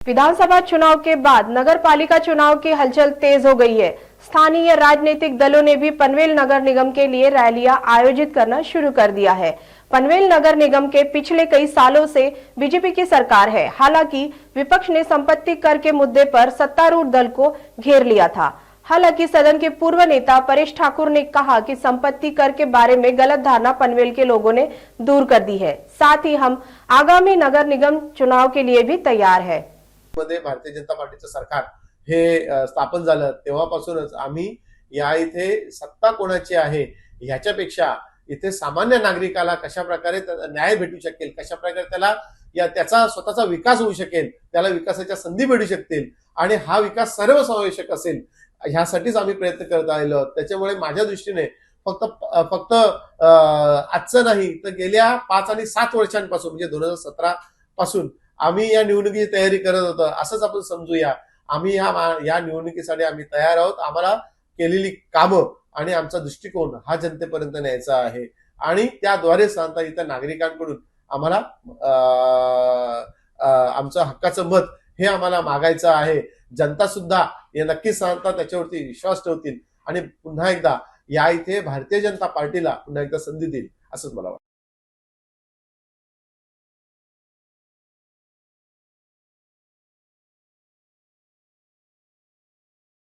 विधानसभा चुनाव के बाद नगर पालिका चुनाव की हलचल तेज हो गई है। स्थानीय राजनीतिक दलों ने भी पनवेल नगर निगम के लिए रैलियां आयोजित करना शुरू कर दिया है। पनवेल नगर निगम के पिछले कई सालों से बीजेपी की सरकार है। हालांकि विपक्ष ने संपत्ति कर के मुद्दे पर सत्तारूढ़ दल को घेर लिया था। हालांकि सदन के पूर्व नेता परेश ठाकुर ने कहा कि संपत्ति कर के बारे में गलत धारणा पनवेल के लोगों ने दूर कर दी है। साथ ही हम आगामी नगर निगम चुनाव के लिए भी तैयार है। मध्ये भारतीय जनता पार्टीचं सरकार हे स्थापन झालं तेव्हापासूनच आम्ही या इथे सत्ता कोणाची आहे ह्याच्यापेक्षा इथे सामान्य नागरिकाला कशा प्रकारे न्याय भेटू शकेल, कशा प्रकारे त्याला या त्याचा स्वतःचा विकास होऊ शकेल, त्याला विकासाच्या संधी भेटू शकतील आणि हा विकास सर्वसमावेशक असेल ह्यासाठीच आम्ही प्रयत्न करत आलो। त्याच्यामुळे माझ्या दृष्टीने फक्त आजचं नाही तर गेल्या 5 आणि 7 वर्षांपासून म्हणजे 2017 पासून आम्ही या निवडणुकीची तयारी करत होतो असंच आपण समजूया। आम्ही या निवडणुकीसाठी आम्ही तयार आहोत। आम्हाला केलेली कामं आणि आमचा दृष्टिकोन हा जनतेपर्यंत न्यायचा आहे आणि त्याद्वारे साधारणतः इथं नागरिकांकडून आम्हाला आमचं हक्काचं मत हे आम्हाला मागायचं आहे। जनता सुद्धा हे नक्कीच साधारणतः त्याच्यावरती विश्वास ठेवतील आणि पुन्हा एकदा या इथे भारतीय जनता पार्टीला पुन्हा एकदा संधी देईल असंच मला वाटतं।